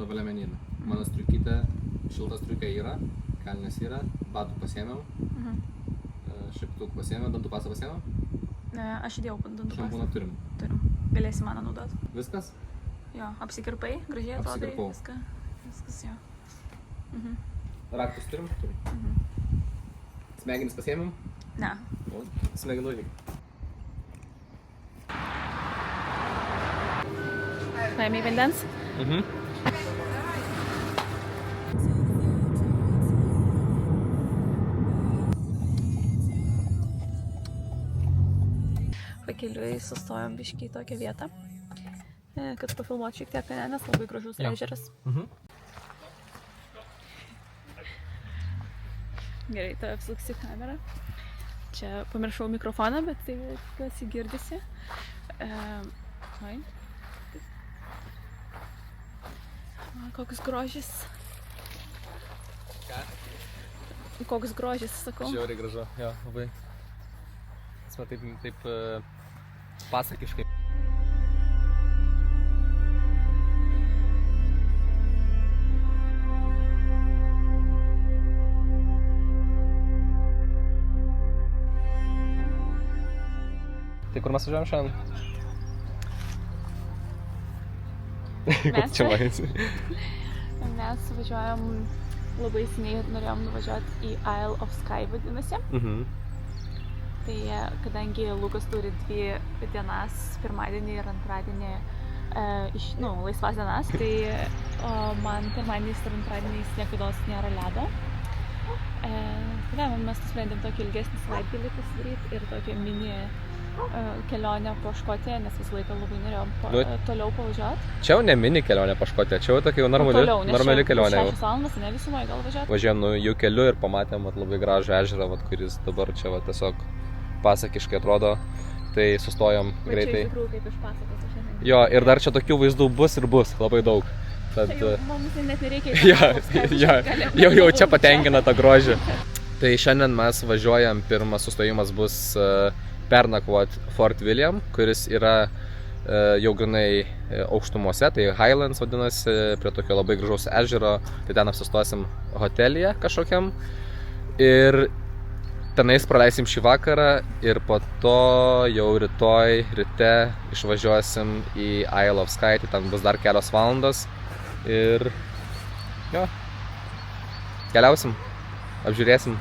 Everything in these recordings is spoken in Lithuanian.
Tada valiamenyną. Mano striukytė, šilta striukė yra, kalnės yra, batų pasiėmiau, šiptukų pasiėmiau, dantų pasą pasiėmiau. Aš įdėjau dantų pasą. Šampūną turim. Galėsi mano naudot. Viskas? Jo, apsikirpai, gražiai atrodai. Apsikirpau. Viskas jo. Raktus turim? Turim. Smegenis pasiėmėm? Ne. O, smegenų reikia. Paėmei vandens? Pakeliui sustojom biškį į tokią vietą, kad pafilmuot šiek tiek, nes labai gražus ežeras. Gerai, tai apsuksi kamerą. Čia pamiršau mikrofoną, bet tai tikiuosi girdisi. Koks grožis. Ką? Koks grožis, sakau. Žiauriai gražu, jo, labai. Taip pasakiškai. Tai kur mes važiuojam šiandien? Mes važiuojam, labai seniai norėjom nuvažiuoti į Isle of Skye vadinasi. Tai kadangi Lukas turi 2 dienas, pirmadienį ir antradienį, laisvas dienas, tai man pirmadieniais ir antradieniais niekados nėra ledo. Tai mes nusprendėm tokį ilgesnį savaitgalį pasidaryti ir tokią mini kelionę po Škotiją, nes visą laiką labai norėjom toliau pavažiuoti. Čia jau ne mini kelionė po Škotiją, čia jau tokia jau normali kelionė. 6 valandas, ne visumoje gal važiuoti. Važiuojam jų keliu ir pamatėm labai gražų ežerą, kuris dabar čia tiesiog pasakiškai atrodo. Tai sustojom greitai. Čia iš tikrųjų kaip iš pasakos šiandien. Jo, ir dar čia tokių vaizdų bus ir bus labai daug. Tad mums net nereikia jau čia patenkina tą grožį. Tai šiandien mes važiuojam, pirmas sustojimas bus pernakvot Fort William, kuris yra jau grinai aukštumose, tai Highlands vadinasi, prie tokio labai gražaus ežero, tai ten apsistosim hotelyje kažkokiam ir tenais praleisim šį vakarą ir po to jau rytoj ryte išvažiuosim į Isle of Skye, tai ten bus dar kelios valandos ir jo, keliausim, apžiūrėsim.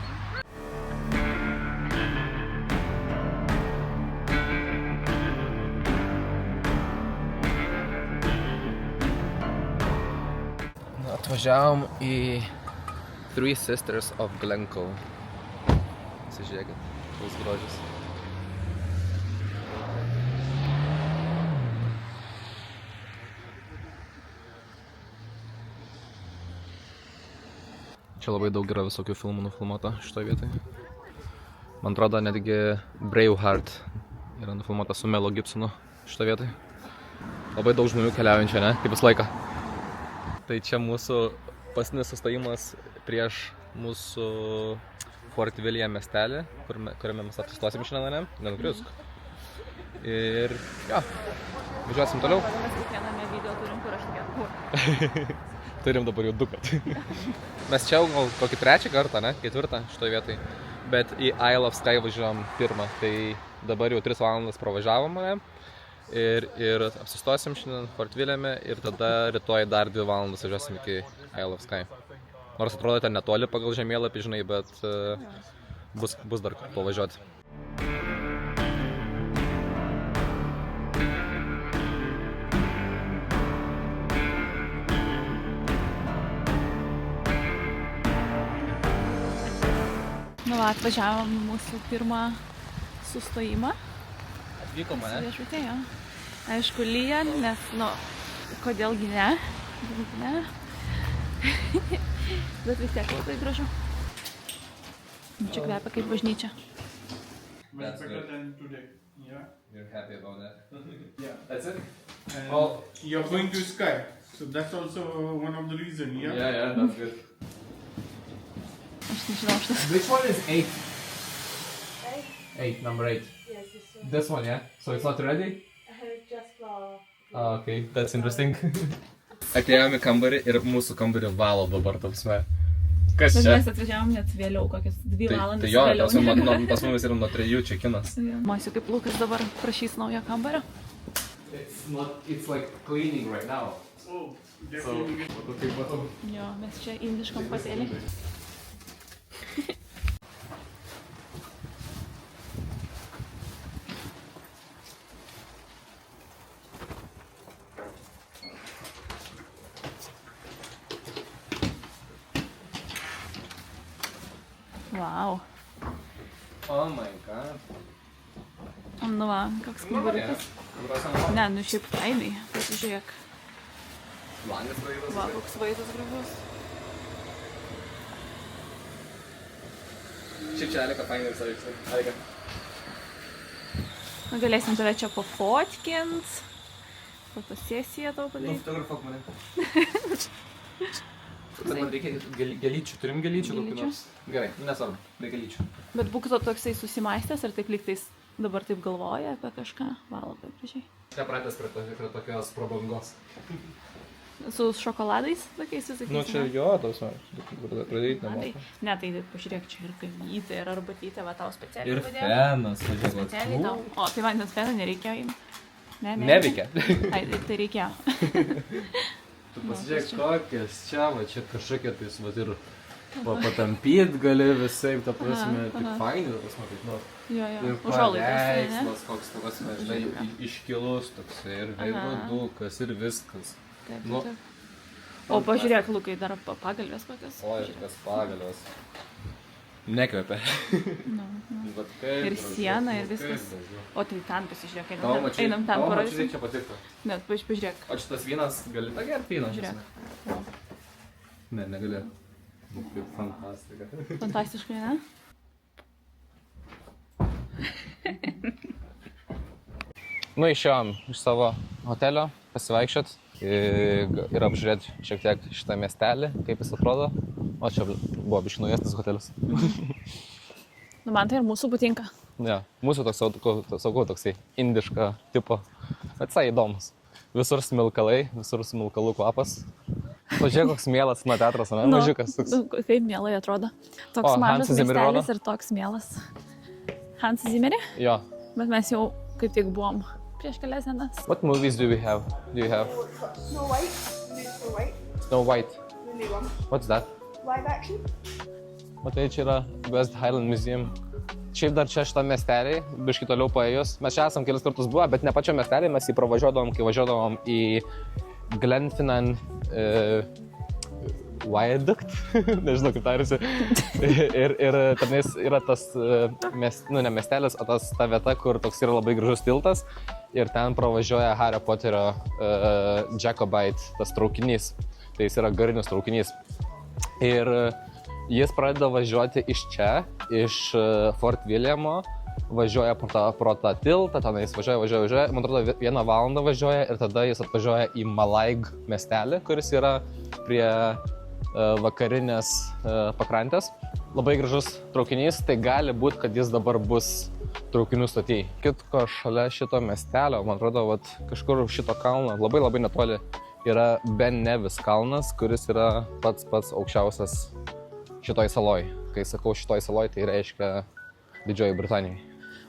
Atvažiavom į Three Sisters of Glencoe. Pasižiūrėkit, koks grožis. Čia labai daug yra visokių filmų nufilmuota šitoje vietoje. Man atrodo, netgi Braveheart yra nufilmuota su Melo Gibsonu šitoje vietoje. Labai daug žmonių keliaujančių, ne? Kaip visą laiką. Tai čia mūsų paskutinis sustojimas prieš mūsų Fort William miestelį, kuriame mes apsistosim šiandien, nenukriusk. Ir jo, važiuosim toliau. Mes kiekviename video turim, kur aš tokia. Turim dabar jau 2 kartus. Mes čia gal kokį 3 kartą, ne? 4 šitoje vietoje. Bet į Isle of Skye važiuojam 1, tai dabar jau 3 valandas pravažiavome. Ir apsistosim šiandien Fort Williame ir tada rytoj dar 2 valandas važiuosim iki Isle of Skye. Nors atrodo ten netoli pagal žemėlapį, žinai, bet bus dar kur pavažiuoti. Atvažiavom mūsų pirmą sustojimą. Atvykom, ne? Viešbutėje. Aišku, lyja, nes, kodėlgi ne? Bet vis tiek labai gražu. Čia kvepia kaip bažnyčia. Much better than today. Yeah. You're happy about that? Yeah. That's it? And Well, you're going to Skye, so that's also one of the reasons. Yeah. Yeah, that's good. Aš nežinau šitas. Which one is 8? 8, number 8. Yes, this one. This one, yeah? So it's not ready? Just for... Oh, okay, that's interesting. Atėjome į kambarį ir mūsų kambarį valo dabar, tapsme. Kas Bet čia? mes atvažiavom net vėliau, kokias 2 valandas Tai jo, vėliau. pas mumis yra nuo 3 čia kinas. Masiu, kaip Lukas dabar prašys naujo kambario. It's like cleaning right now. Oh, definitely. Jo, mes čia indiškam pasėlį. Wow. Oh my god. Nu va, koks kambariukas. Ne, nu šiaip fainai. Pasižiūrėk. Langas vaizdas. Va, koks vaizdas gražus. Šiaip čia Alika fainai visą veiksmai. Alika. Nu, galėsim tave čia pafotkint. Fotosesiją tau padaryti. Fotografuok mane. Man reikia gelyčių, turim gelyčių kokių nors? Gerai, nesvarbu, reikia gelyčių. Bet būk to toksai susimąstęs ir taip lygtais dabar taip galvoja apie kažką. Va, labai gražiai. Čia pratęs prie tokios prabangos. Su šokoladais tokiais visokiais. Nu čia jo, tos pradėjai nemoka. Ne, tai pažiūrėk, čia ir kanytė, ir arbatytė, va tau specialiai Ir padėjo. fenas, važiuok. Specialiai tau. O, tai vandens feną nereikėjo imti. Neveikia. Ai, tai reikėjo. Tu pasižiūrėk kokias čia, va čia kažkokie tais, va ir patampyt gali visai, ta prasme, tik fainai, ta prasme, kaip nors. Jo, Ir užuolaidas, ne? paveikslas, koks, ta prasme, žinai, iškilus toksai, ir veidukas, ir viskas. Taip, Nu. taip. O pažiūrėk, Lukai, dar pagalvės kokias. O, ir kas pagalios. Nekvepia. Nu. Ir siena, ir viskas. O tai ten pasižiūrėk, einam ten parodysim. Čia patiktų. Net, pažiūrėk. O šitas vynas gali tą gerti vyną? Žiūrėk. Ne, negali. Kaip fantastika. Fantastiškai, ne? Nu, išėjom iš savo hotelio pasivaikščiot ir apžiūrėti šiek tiek šitą miestelį, kaip jis atrodo. O čia buvo biškai naujesnis hotelis. Nu, man tai ir mūsų patinka. Ne, mūsų sakau, toksai indiška tipo. Bet visai įdomus. Visur smilkalai, visur smilkalų kvapas. Pažiūrėk, koks mielas kino teatras, ne? Mažiukas toks. Nu, kaip mielai atrodo. Toks O, mažas Hansas Zimmer miestelis rodo? ir toks mielas. Hansas Zimmerį? Jo. Bet mes jau kaip tik buvom prieš kelias dienas. What movies do we have? Do you have? Snow White, Snow White, Snow White. the new one. What's that? Live action. Matai, čia yra West Highland Museum. Šiaip dar čia šitą miestelį, biškai toliau paėjus. Mes čia esam kelis kartus buvę, bet ne pačio miestelį, mes jį pravažiuodavom, kai važiuodavom į Glenfinnan Viaduct. Nežinau, kaip tarėsi. ir tenais yra tas, ne miestelis, o ta vieta, kur toks yra labai gražus tiltas. Ir ten pravažiuoja Harry Potterio Jacobite tas traukinys. Tai jis yra garinis traukinys. Ir jis pradeda važiuoti iš čia, iš Fort Williamo, važiuoja pro tą tiltą, tenais važiuoja, man atrodo 1 valandą važiuoja ir tada jis atvažiuoja į Malaig miestelį, kuris yra prie vakarinės pakrantės. Labai gražus traukinys, tai gali būti, kad jis dabar bus traukinių stotyj. Kitko šalia šito miestelio, man atrodo, vat, kažkur šito kalno, labai netoli yra Ben Nevis kalnas, kuris yra pats aukščiausias šitoj saloj. Kai sakau šitoj saloj, tai reiškia Didžioji Britanijai.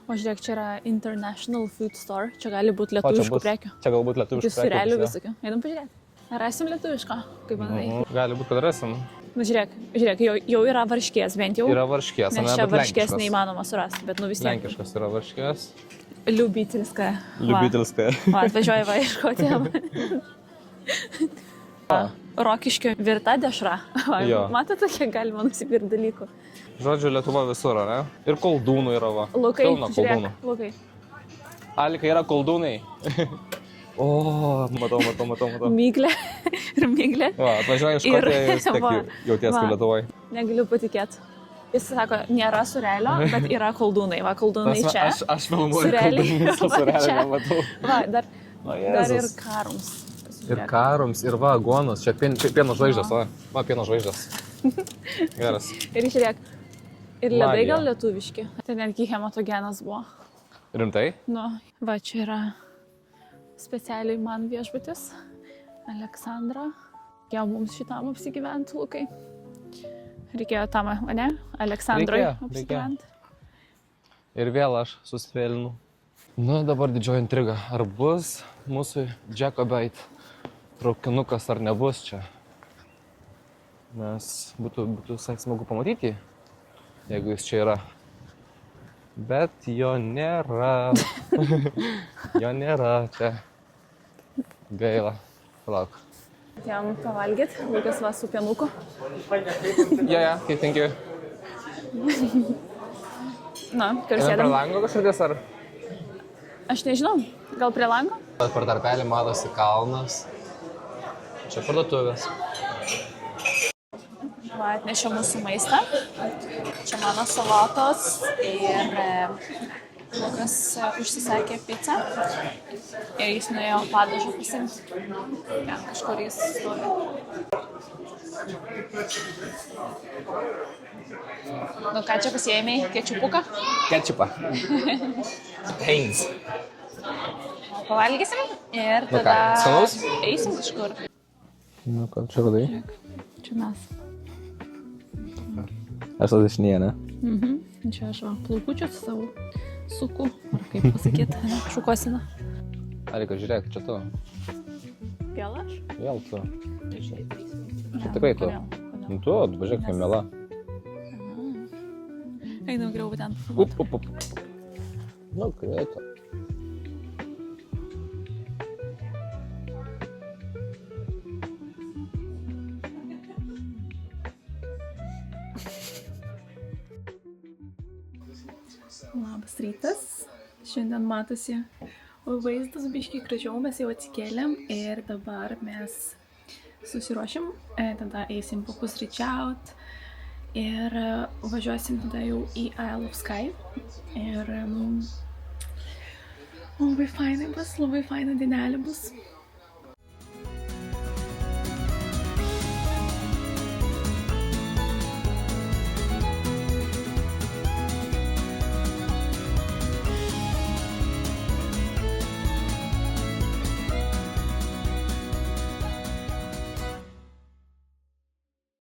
O žiūrėk, čia yra International Food Store. Čia gali būti lietuviškų prekių. Čia galbūt lietuviškų prekių. Sūrelių visokių. Einam pažiūrėti. Ar rasim lietuvišką, kaip manai? Gali būti, kad rasim. Nu, žiūrėk, jau yra varškės bent jau. Yra varškės, nes čia varškės neįmanoma surasti, bet nu vis tiek. Lenkiškas yra varškės. Liubitelska. Liubitelska. Va, atvažiuoja va ieškoti. Rokiškio virta dešra. Matote, kiek galima nusipirkti dalykų. Žodžiu, Lietuva visur, ne? Ir koldūnų yra, va. Lukai, pilna koldūnų. žiūrėk, Lukai. Alika, yra koldūnai. O, matau. Myglė ir myglė. Va, atvažiuoja iš Škotijos, vis tiek jauties kaip Lietuvoje. Negaliu patikėti. Jis sako, nėra surelio, bet yra koldūnai. Va, koldūnai čia. Aš filmuoju koldūnus, o surelio nematau. Va, dar ir karums. Ir karums, ir va, aguonos. Čia pieno žvaigždės, va. Va, pieno žvaigždės. Geras. Ir žiūrėk, ir ledai gal lietuviški. Tai netgi hematogenas buvo. Rimtai? Nu, va, čia yra specialiai man viešbutis. Aleksandra. Reikėjo mums šitam apsigyventi, Lukai. Reikėjo tam, ne? Aleksandrui Reikėjo. apsigyventi. Ir vėl aš susivėlinu. Nu, dabar didžioji intriga. Ar bus mūsų Jacobite traukinukas, ar nebus čia? Nes būtų smagu pamatyti, jeigu jis čia yra. Bet jo nėra. Jo nėra čia. Gaila. Palauk. Atėjom pavalgyti, Lukas va su pienuku. Yeah, okay, thank you. Na, kur Prie sėdam? lango kažkokios ar? Aš nežinau, gal prie lango? Per tarpelį matosi kalnas. Čia parduotuvės. Va, atnešė mūsų maistą. Čia mano salotos ir Lukas užsisakė pizzą. Ir jis nuėjo padažą pasimti. Ja, kažkur jis stovi. Nu ką čia pasiėmei? Kečiupuką? Ketčupą. Heinz. Pavalgysim ir Nu ką, tada skanaus? eisim kažkur. Nu ką, čia radai? Čia mes. Aš tas dešinėje, ne? Čia aš va, plaukučius savo suku, ar kaip pasakyti, šukosina. Arika, žiūrėk, čia tu. Vėl aš? Vėl tu. Čia tikrai tu. Nu tu, važiuok, kaip miela. Einu geriau ten. Up. Nu, kreito. Labas rytas. Šiandien matosi vaizdas biškiai gražiau, mes jau atsikėlėm ir dabar mes susiruošim, tada eisim papusryčiaut ir važiuosim tada jau į Isle of Skye ir labai fainai bus, labai faina dienelė bus.